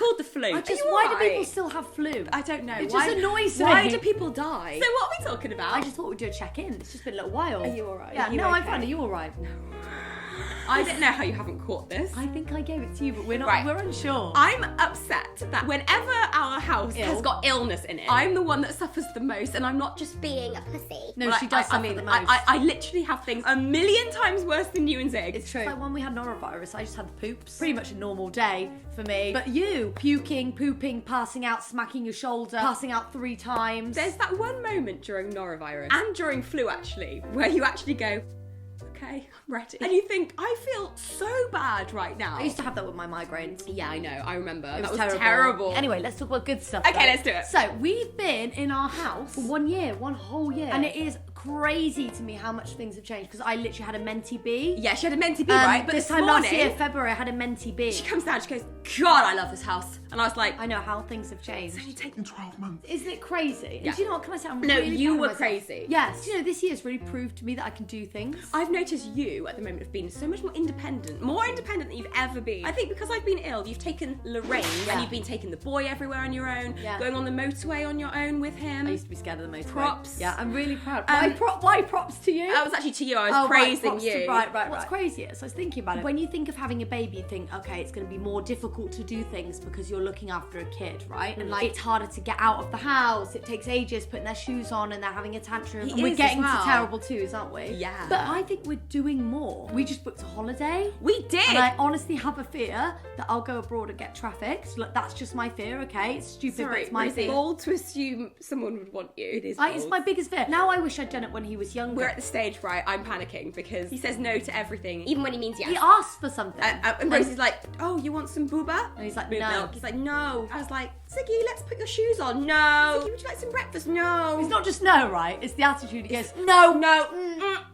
called the flu. Why do people still have flu? I don't know. It just annoys me. Why do people die? So what are we talking about? I just thought we'd do a check-in. It's just been a little while. Are you alright? Yeah, no, I'm fine. Are you alright? No. I don't know how you haven't caught this. I think I gave it to you, but we're not. We're unsure. I'm upset that whenever our house has got illness in it, I'm the one that suffers the most, and I'm not just being a pussy. No, she does suffer the most. I literally have things a million times worse than you and Zig. It's true. It's like when we had norovirus, I just had the poops. Pretty much a normal day for me. But you, puking, pooping, passing out, smacking your shoulder, passing out 3 times. There's that one moment during norovirus, and during flu actually, where you actually go, okay, I'm ready. And you think, I feel so bad right now. I used to have that with my migraines. Yeah, I know. I remember. That was terrible. Anyway, let's talk about good stuff. Okay, let's do it. So, we've been in our house for 1 year, 1 whole year. And it is crazy to me how much things have changed, because I literally had a Menti B. Yeah, she had a Menti B, right? But this time last year, February, I had a Menti B. She comes down, she goes, God, I love this house. And I was like, I know how things have changed. It's only taken 12 months. Isn't it crazy? Yeah. And do you know what, can I say, I'm no, really you proud were of myself. crazy. Yes. You know, this year's really proved to me that I can do things. I've noticed you at the moment have been so much more independent than you've ever been. I think because I've been ill, you've taken Lorraine and you've been taking the boy everywhere on your own, going on the motorway on your own with him. I used to be scared of the motorway. Props. Yeah, I'm really proud. Why props to you? That was actually to you. I was praising you. Right. What's crazy is, I was thinking about it. When you think of having a baby, you think, okay, it's going to be more difficult to do things because you're looking after a kid, right? And like, it's harder to get out of the house. It takes ages putting their shoes on and they're having a tantrum. And we're getting to terrible twos, aren't we? Yeah. But I think we're doing more. We just booked a holiday. We did. And I honestly have a fear that I'll go abroad and get trafficked. Look, that's just my fear, okay? It's stupid, but it's my fear. It's bold to assume someone would want you. It is bold. It's my biggest fear. Now I wish I'd done it when he was younger. We're at the stage, right, I'm panicking because he says no to everything, even when he means yes. He asks for something. And Rosie's like, oh, you want some booba? And he's like, no. no. He's like, no. I was like, Ziggy, let's put your shoes on. No. Ziggy, would you like some breakfast? No. It's not just no, right? It's the attitude. He goes, no. No.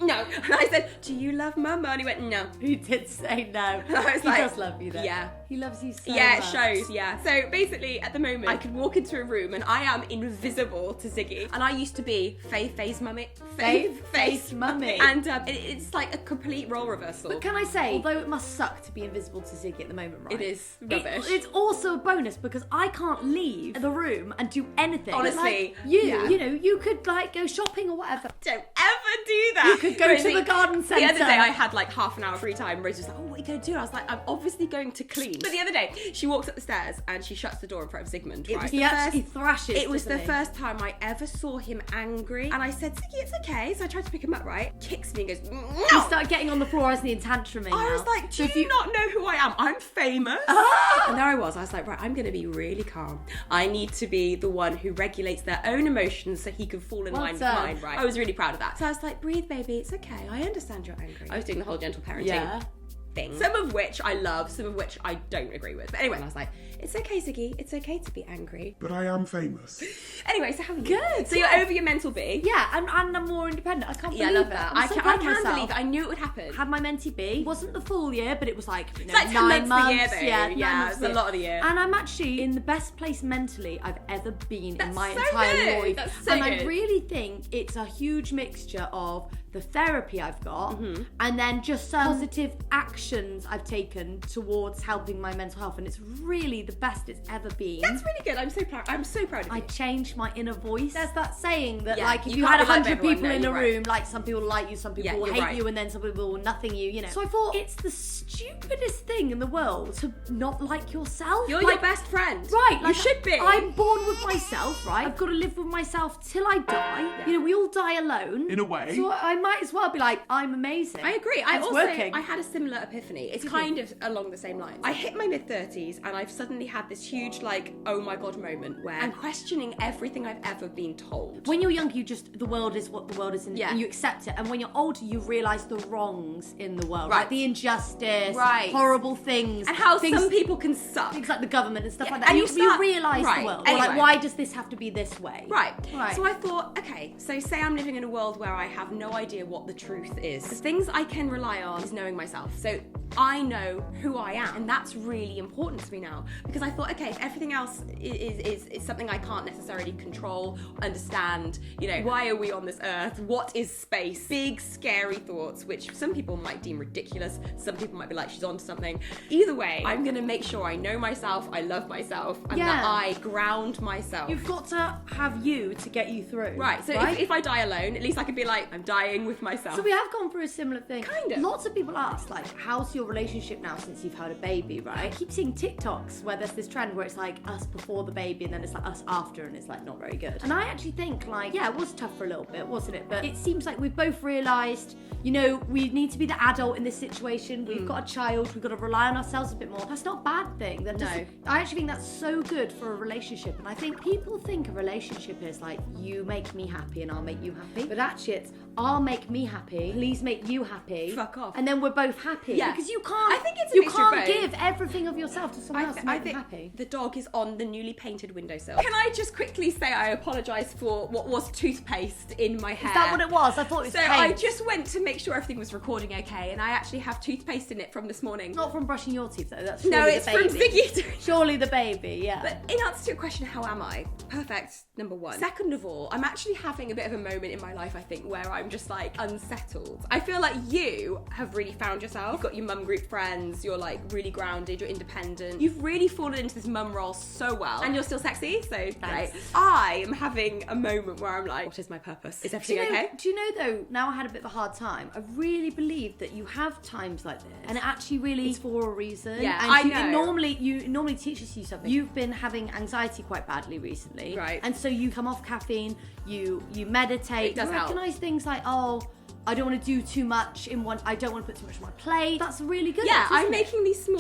No. And I said, do you love Mama? And he went, no. He did say no. And I was he does love you though. Yeah. He loves you so much. Yeah, it shows, yeah. So basically, at the moment, I could walk into a room and I am invisible to Ziggy. And I used to be face mummy. Face mummy. And it's like a complete role reversal. But can I say, although it must suck to be invisible to Ziggy at the moment, right? It is rubbish. It's also a bonus because I can't leave the room and do anything. Honestly. Like, you know, you could like go shopping or whatever. Don't ever do that. You could go to the garden centre. The other day I had like half an hour free time. Rosie was like, oh, what are you going to do? I was like, I'm obviously going to clean. But the other day, she walks up the stairs and she shuts the door in front of Sigmund, right? He actually thrashes. It was the first time I ever saw him angry. And I said, Ziggy, it's okay. So I tried to pick him up, right? Kicks me and goes, no! He started getting on the floor, hasn't he, and tantruming. I was like, do you not know who I am? I'm famous. And there I was like, right, I'm going to be really calm. I need to be the one who regulates their own emotions so he can fall in line with mine, right? I was really proud of that. So I was like, breathe, baby, it's okay. I understand you're angry. I was doing the whole gentle parenting thing. Some of which I love, some of which I don't agree with. But anyway, I was like, it's okay, Ziggy. It's okay to be angry. But I am famous. Anyway, so how are you? Good. So you're over your mental B. Yeah, and I'm more independent. I can't believe I love it. that. I can't believe it. I knew it would happen. Had my Menti B. It wasn't the full year, but it was like, you know, it's like 9 months. The year, though. Yeah, it's a lot of the year. And I'm actually in the best place mentally I've ever been in my so entire good. life. That's so and good. I really think it's a huge mixture of the therapy I've got and then just some positive actions I've taken towards helping my mental health, and it's really the best it's ever been. That's really good. I'm so proud of you. I changed my inner voice. There's that saying that like if you you had can't be like 100 everyone, people no, in a you're room, right. like some people like you, some people will hate you, and then some people will nothing you know. So I thought it's the stupidest thing in the world to not like yourself. You're your best friend. Right. You should be. I'm born with myself, right? I've got to live with myself till I die. Yeah. You know, we all die alone. In a way. So I might as well be like, I'm amazing. I agree. Working. I had a similar epiphany. It's kind of along the same lines. I hit my mid-30s and I've suddenly had this huge like, oh my God moment where I'm questioning everything I've ever been told. When you're younger, the world is what the world is, and you accept it. And when you're older, you realise the wrongs in the world. Right. Like the injustice, horrible things. And how some people can suck. Things like the government and stuff like that. And you realise the world. Anyway. Or like, why does this have to be this way? Right. So I thought, okay, so say I'm living in a world where I have no idea what the truth is. The things I can rely on is knowing myself. So I know who I am, and that's really important to me now, because I thought, okay, if everything else is something I can't necessarily control, understand, you know, why are we on this earth? What is space? Big, scary thoughts, which some people might deem ridiculous. Some people might be like, she's onto something. Either way, I'm gonna make sure I know myself, I love myself, and that I ground myself. You've got to have you to get you through. Right, so if I die alone, at least I can be like, I'm dying with myself. So we have gone through a similar thing. Kind of. Lots of people ask, like, how's your relationship now since you've had a baby, right? I keep seeing TikToks where there's this trend where it's like us before the baby and then it's like us after, and it's like not very good. And I actually think, like, yeah, it was tough for a little bit, wasn't it? But it seems like we've both realised, you know, we need to be the adult in this situation. We've got a child, we've got to rely on ourselves a bit more. That's not a bad thing. I actually think that's so good for a relationship. And I think people think a relationship is like, you make me happy and I'll make you happy. But actually it's, I'll make me happy, please make you happy. Fuck off. And then we're both happy. Yeah. Because you can't, I think it's a you mixture of can't both. give everything of yourself to someone else to make them happy. The dog is on the newly painted windowsill. Can I just quickly say I apologise for what was toothpaste in my hair? Is that what it was? I thought it was paint. I just went to make sure everything was recording okay, and I actually have toothpaste in it from this morning. Not from brushing your teeth though, that's No, surely it's the from baby. Ziggy. Surely the baby, yeah. But in answer to your question, how am I? Perfect, number one. Second of all, I'm actually having a bit of a moment in my life, I think, where I'm just like unsettled. I feel like you have really found yourself. You've got your mum group friends, you're like really grounded, you're independent. You've really fallen into this mum role so well. And you're still sexy, so great. I am having a moment where I'm like, what is my purpose? Is everything okay? Do you know though, now I had a bit of a hard time, I really believe that you have times like this, and it actually really is for a reason. Yeah, and I know. It normally teaches you something. You've been having anxiety quite badly recently. Right. And so you come off caffeine, you meditate, it does you recognise things like, oh, I don't want to do too much in one, I don't want to put too much on my plate. That's really good. Yeah, I'm making these small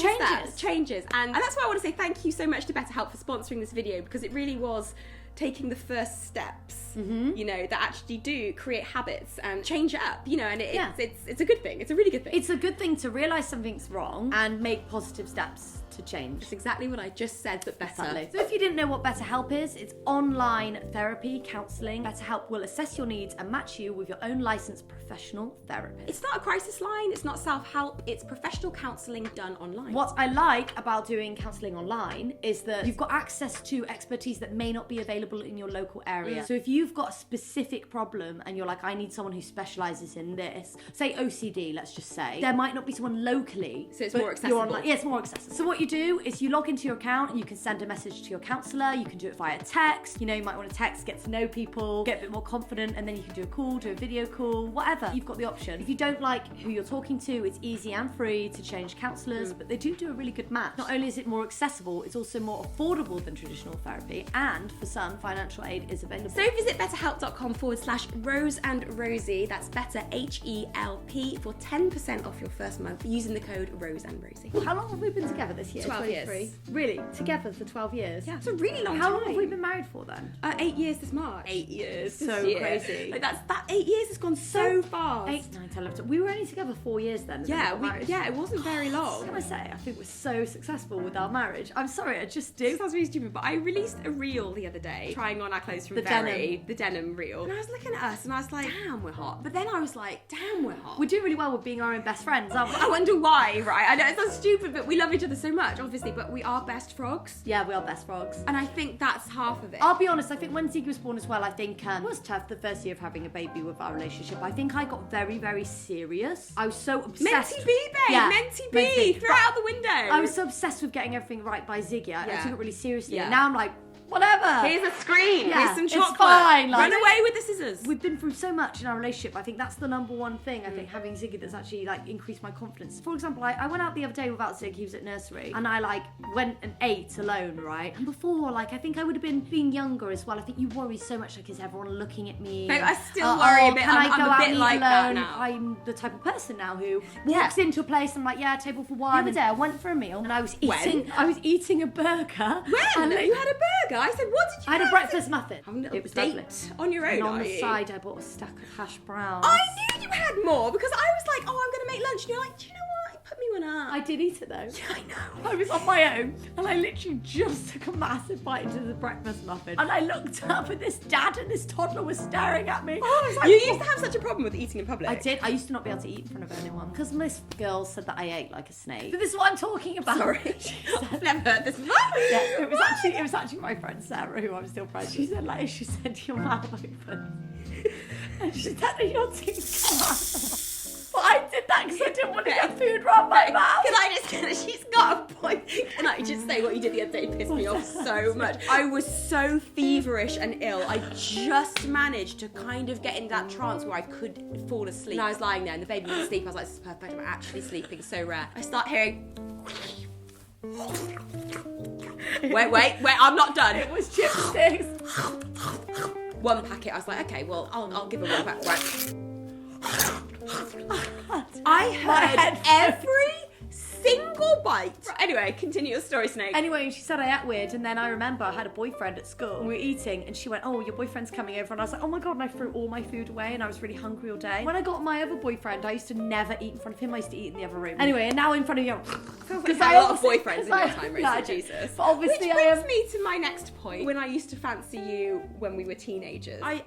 changes. And that's why I want to say thank you so much to BetterHelp for sponsoring this video, because it really was taking the first steps, you know, that actually do create habits and change it up, you know, and it's a good thing. It's a really good thing. It's a good thing to realise something's wrong and make positive steps to change. It's exactly what I just said, but better. Exactly. So if you didn't know what BetterHelp is, it's online therapy, counselling. BetterHelp will assess your needs and match you with your own licensed professional therapist. It's not a crisis line, it's not self-help, it's professional counselling done online. What I like about doing counselling online is that you've got access to expertise that may not be available in your local area. So if you've got a specific problem and you're like, I need someone who specialises in this, say OCD, let's just say, there might not be someone locally. So it's more accessible. Yeah, it's more accessible. So what you do is you log into your account and you can send a message to your counsellor. You can do it via text. You know, you might want to text, get to know people, get a bit more confident, and then you can do a call, do a video call, whatever. You've got the option. If you don't like who you're talking to, it's easy and free to change counsellors, but they do a really good match. Not only is it more accessible, it's also more affordable than traditional therapy, and for some, financial aid is available. So visit betterhelp.com/Rose and Rosie. That's better HELP for 10% off your first month using the code Rose and Rosie. How long have we been together this year? 12 years. Really? Together for 12 years? Yeah, it's a really long time. How long have we been married for then? 8 years this March. 8 years. So crazy. Like that 8 years has gone so fast. 8, 9, 10, 11. We were only together 4 years then. Yeah, it wasn't very long. What can I say? I think we're so successful with our marriage. I'm sorry, I just do. It sounds really stupid, but I released a reel the other day trying on our clothes from the denim reel. And I was looking at us and I was like, damn, we're hot. But then I was like, damn, we're hot. We're doing really well with being our own best friends, aren't we? I wonder why, right? I know it sounds stupid, but we love each other so much, obviously, but we are best frogs. Yeah, we are best frogs. And I think that's half of it. I'll be honest, I think when Ziggy was born as well, I think it was tough the first year of having a baby with our relationship. I think I got very, very serious. I was so obsessed. Menti B, babe! Yeah, Menti B! Throw it out the window! I was so obsessed with getting everything right by Ziggy. I took it really seriously. Yeah. And now I'm like, whatever. Here's a screen. Yeah, Here's some it's chocolate. fine, like, run away with the scissors. We've been through so much in our relationship. I think that's the number one thing. I think having Ziggy that's actually like increased my confidence. For example, I went out the other day without Ziggy. He was at nursery, and I like went and ate alone, right? And before, like, I think I would have been being younger as well. I think you worry so much, like, is everyone looking at me? Babe, I still worry a bit. Can I go I'm a out bit and eat like that alone? now. I'm the type of person now who walks into a place and I'm like, yeah, table for one. The other day I went for a meal and I was eating a burger. When? You had a burger? I said, what did you I had a breakfast muffin. It was date on your own. And on the side, I bought a stack of hash browns. I knew you had more because I was like, oh, I'm going to make lunch. And you're like, do you know what? Put me anyone up. I did eat it though. Yeah, I know. I was on my own and I literally just took a massive bite into the breakfast muffin. And I looked up and this dad and this toddler was staring at me. Oh, I was like, you used to have such a problem with eating in public. I did. I used to not be able to eat in front of anyone because most girls said that I ate like a snake. But this is what I'm talking about. Sorry. I've never heard this before. Yeah, it was actually my friend Sarah, who I'm still friends. She said your mouth open. And she said that your teeth come out. But I did that because I didn't want to get food around my mouth. She's got a point. Can I just say what you did the other day pissed me off so much. I was so feverish and ill. I just managed to kind of get in that trance where I could fall asleep. And I was lying there and the baby was asleep. I was like, this is perfect. I'm actually sleeping. So rare. I start hearing... Wait, I'm not done. It was chipsticks. One packet. I was like, okay, well, I'll give her one back. Right. I heard every single bite. Anyway, continue your story, Snake. Anyway, she said I ate weird, and then I remember I had a boyfriend at school, and we were eating, and she went, oh, your boyfriend's coming over, and I was like, oh my god, and I threw all my food away, and I was really hungry all day. When I got my other boyfriend, I used to never eat in front of him, I used to eat in the other room. Anyway, and now in front of you, because I had a lot of boyfriends in your time, Rosie, Jesus. But obviously which brings me to my next point. When I used to fancy you when we were teenagers, I,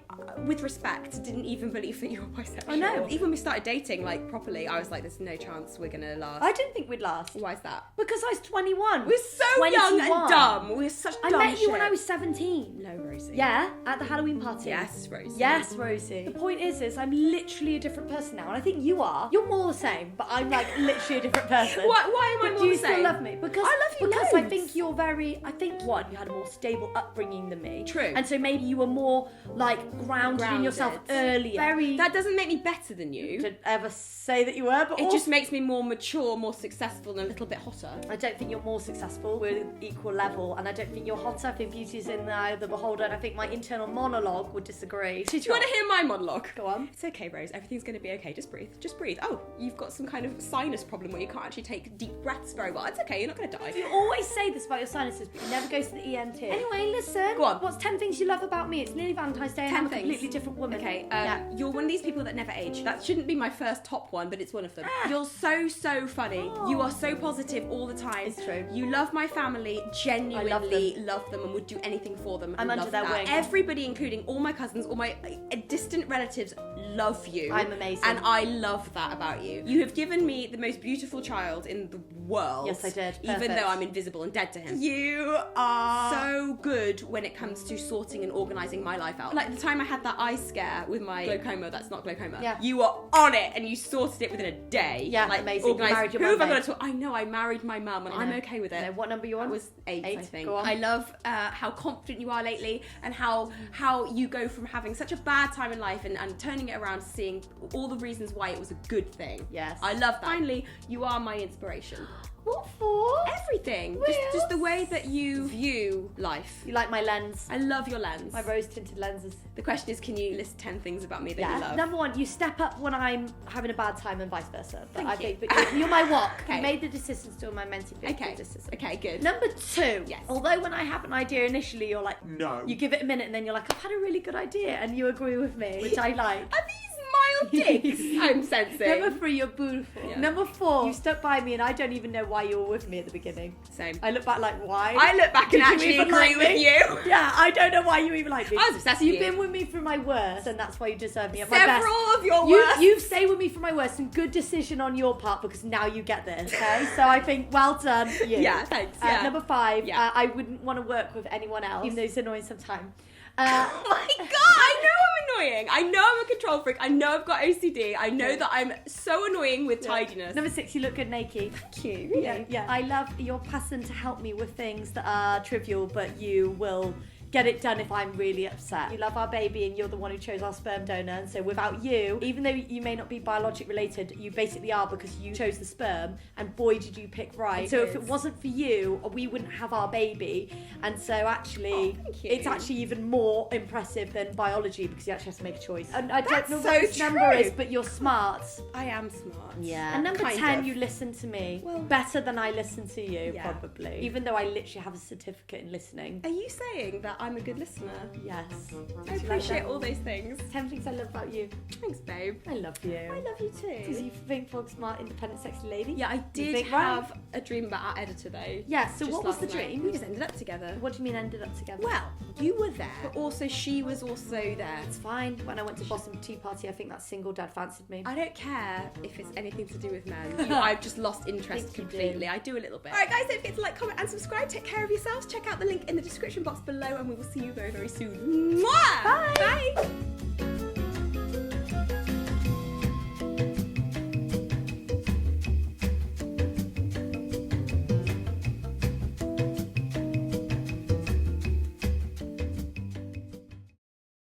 with respect, didn't even believe that you were bisexual. I know. Even when we started dating, like, properly, I was like, there's no chance we're gonna last. I didn't think we'd last. Why is that? Because I was 21. We're so 21. Young and dumb. We're such dumb I met you shit. when I was 17. No, Rosie. Yeah, at the Halloween party. Yes, Rosie. Yes, Rosie. The point is I'm literally a different person now, and I think you are. You're more the same, but I'm like literally a different person. Why am I more the same? Do you still love me? Because I love you Because loads. I think you're very. I think one, you had a more stable upbringing than me. True. And so maybe you were more like grounded in yourself earlier. Very. That doesn't make me better than you. Didn't ever say that you were, but it just makes me more mature, more successful, and a little bit hotter. I don't think you're more successful. We're at equal level, and I don't think you're hotter. I think beauty's in the eye of the beholder, and I think my internal monologue would disagree. Do you want to hear my monologue? Go on. It's okay, Rose. Everything's going to be okay. Just breathe. Just breathe. Oh, you've got some kind of sinus problem where you can't actually take deep breaths very well. It's okay. You're not going to die. You always say this about your sinuses, but you never go to the ENT. Anyway, listen. Go on. What's 10 things you love about me? It's nearly Valentine's Day, and I'm a completely different woman. Okay, you're one of these people that never age. That shouldn't be my first top one, but it's one of them. You're so funny. Oh. You are so positive all the time. It's true. You love my family, genuinely love them and would do anything for them. I'm under their wing. Everybody, including all my cousins, all my distant relatives, love you. I'm amazing. And I love that about you. You have given me the most beautiful child in the world. Yes, I did. Even Perfect. though I'm invisible and dead to him. You are so good when it comes to sorting and organising my life out. Like the time I had that eye scare with my glaucoma, that's not glaucoma. Yeah. You were on it and you sorted it within a day. Yeah, like, amazing. You married your who have I mum, got to talk? I know, I married my mum and I'm okay with it. No, what number are you on? It was 8, I think. Go on. I love how confident you are lately and how you go from having such a bad time in life and turning it around to seeing all the reasons why it was a good thing. Yes. I love that. Finally, you are my inspiration. What for? Everything. What Just the way that you view life. You like my lens? I love your lens. My rose-tinted lenses. The question is, can you list 10 things about me that you love? Number 1, you step up when I'm having a bad time and vice versa. But Thank you. But you're my walk. Okay. You made the decision to do my mentally fit Okay. decision. Okay, good. Number 2. Yes. Although when I have an idea initially, you're like, No. you give it a minute and then you're like, I've had a really good idea, and you agree with me, which I like. Are these mild digs I'm sensing? Number 3, you're beautiful. Yeah. Number 4, you stuck by me and I don't even know why you were with me at the beginning. Same. I look back like, why? I look back and Did you actually even agree like with me? you. Yeah, I don't know why you even like me. I was obsessed with You've you. been with me through my worst, and that's why you deserve me at my best. Several of your worst. You've stayed with me for my worst, and good decision on your part because now you get this. Okay, so I think well done, you. Yeah, thanks. Yeah. Number 5, Yeah. I wouldn't want to work with anyone else, even though it's annoying sometimes. Oh my god, I know I'm annoying. I know I'm a control freak. I know I've got OCD. I know that I'm so annoying with tidiness. Number 6, you look good naked. Thank you. Really? Yeah. I love your passion to help me with things that are trivial, but you will get it done if I'm really upset. You love our baby and you're the one who chose our sperm donor, and so without you, even though you may not be biologic related, you basically are because you chose the sperm, and boy did you pick right. So if it wasn't for you, we wouldn't have our baby, and so actually it's actually even more impressive than biology because you actually have to make a choice. And I don't know what this number is, but you're smart. I am smart. Yeah. And number 10, you listen to me. Well, better than I listen to you, yeah. probably. Even though I literally have a certificate in listening. Are you saying that I'm a good listener. Yes. I appreciate all those things. 10 things I love about you. Thanks, babe. I love you. I love you too. Because you think for a smart, independent, sexy lady. Yeah, I did have a dream about our editor though. Yeah, so what was the dream? We just ended up together. What do you mean ended up together? Well, you were there, but also she was also there. It's fine. When I went to Boston Tea Party, I think that single dad fancied me. I don't care if it's anything to do with men. I've just lost interest completely. I do a little bit. Alright guys, don't forget to like, comment and subscribe. Take care of yourselves. Check out the link in the description box below and we will see you very, very soon. Mwah! Bye! Bye!